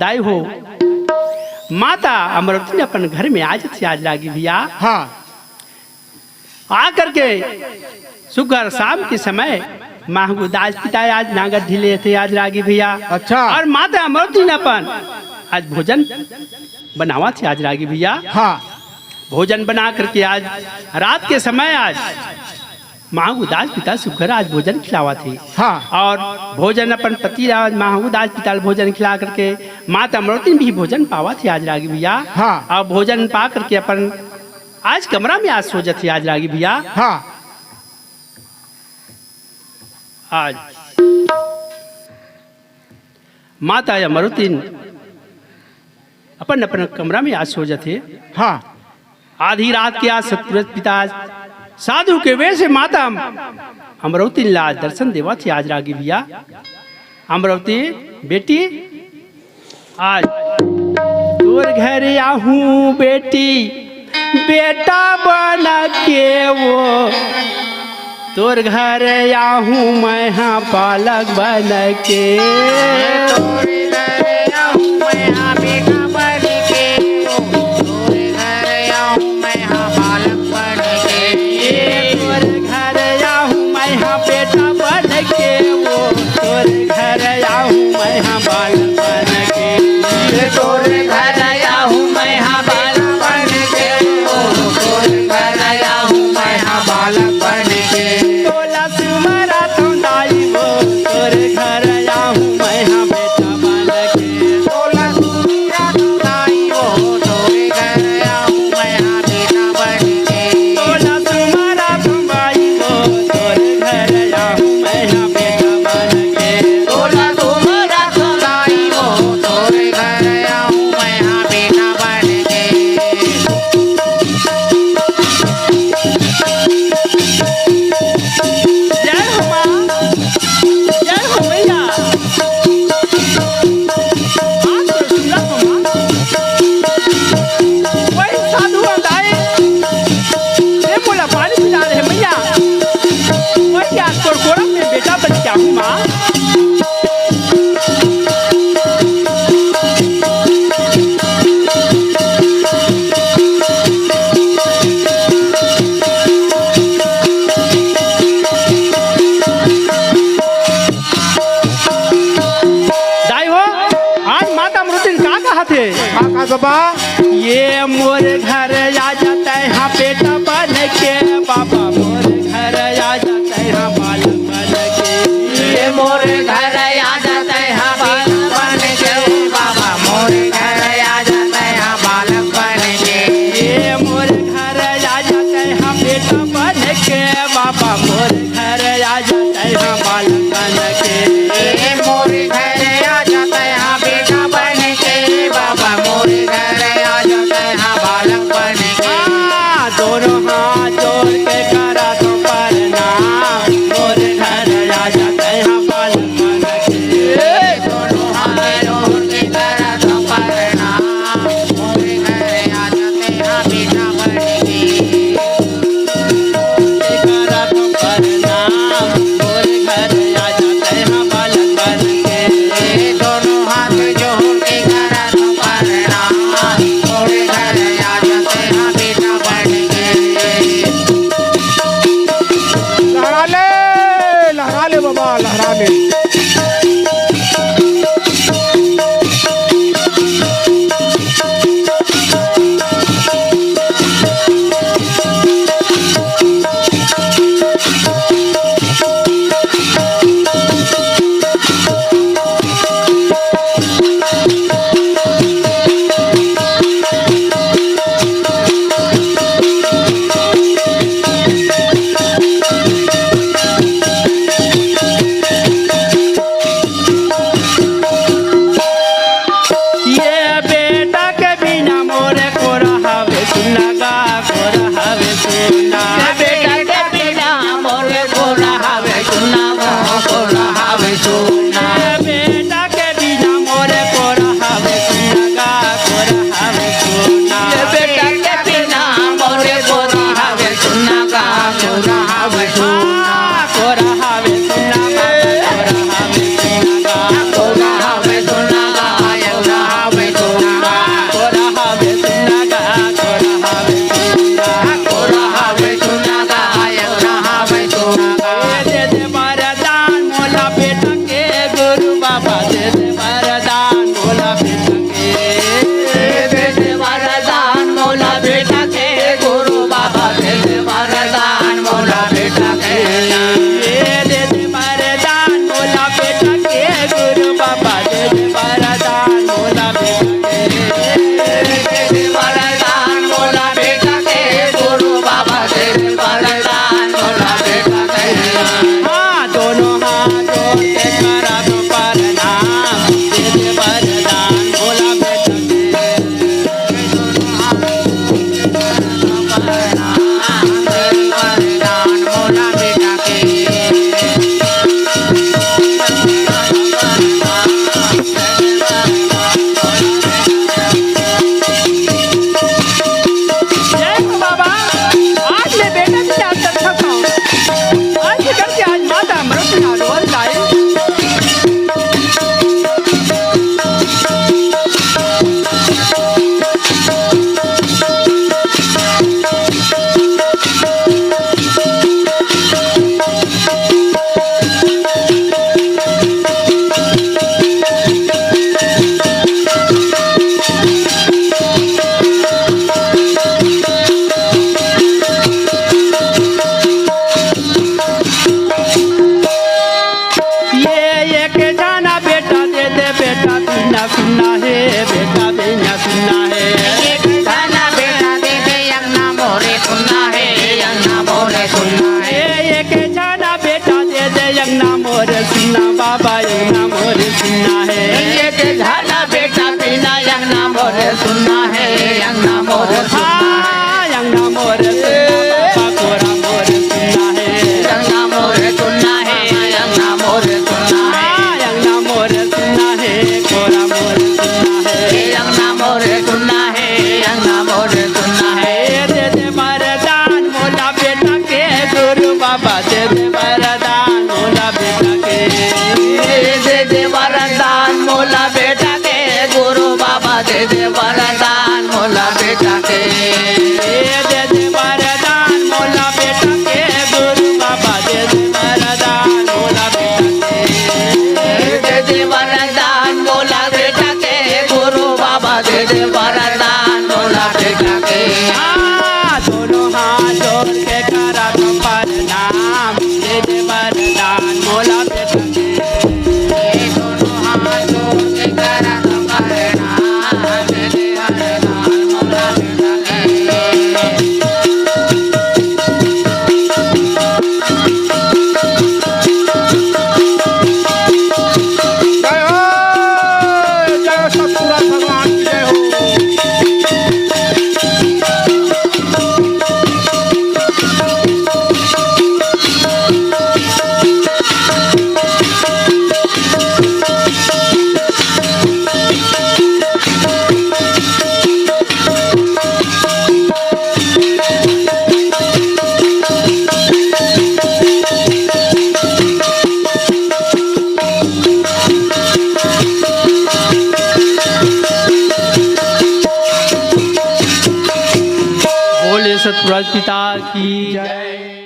दाई हो माता अमरवती ने अपन घर में आज से आज लागी भैया। हाँ आ करके सुगर शाम के समय माँ को दाज पिता आज नागद ढीले थे आज लागी भैया। अच्छा। और माता अमरवती ने अपन आज भोजन बनावा थी आज लागी भैया। हाँ भोजन बना करके आज रात के समय आज माँ को दाज पिता सुखकर आज भोजन खिलावा थी। हाँ और भोजन अपन पति आज माँ को दाज पिता भोजन खिला करके माता अमरवती भी भोजन पावा थी आज लागी भैया। हाँ। और भोजन पा करके अपन आज कमरा में आज सो जाती आज लागी भैया। हाँ आज माता अमरवती अपन अपन कमरा में आज सो जाते। हाँ आधी रात के आज सतपुरुष पिता साधु के वेश से माता अमरवती ने आज दर्शन देवा थी आज लागी भैया। अमरवती बेटी आज तोर घर आहूँ बेटी बेटा बना के वो तोर घर आहूँ मैं हाँ पालक बन के ये मोर घर आ जाता है यहाँ बेटा बन के बाबा मोर घर आ जाता है यहाँ बालक बन के ये मोर घर आ जाता है यहाँ बालक बन के बाबा मोर घर आ जाता है यहाँ बालक बन के ये मोर घर आ जाता है यहाँ बेटा बन के बाबा मोर घर आ जाता है यहाँ बालक बन के ये मोर घर आ जाता है यहाँ बेटा बन के बाबा मोर घर दोनों हाथ जोड़ के करा तो प्रणाम मोर घर आ जाता है यहाँ बालक सुनना है, अंगना मोरे सुनना है, अंगना मोरे सुनना है। दे दे वरदान मोला बेटा के गुरु बाबा, दे दे वरदान मोला बेटा के, दे दे वरदान मोला बेटा के, गुरु बाबा दे दे वरदान मोला बेटा के, दे दे वरदान मोला बेटा के गुरु बाबा, दे दे वरदान मोला बेटा के, दे दे वरदान मोला बेटा के, गुरु बाबा दे दे वरदान मोला बेटा के। दोनों हाथ जोड़ के करा प्रणाम, दे दे वरदान मोला बेटा के, दोनों हाथ जोड़ के करा प्रणाम, दे दे वरदान मोला बेटा के। जय हो, जय हो सतपुरा भगवान की जय हो। बोले सतपुरा पिता की जय।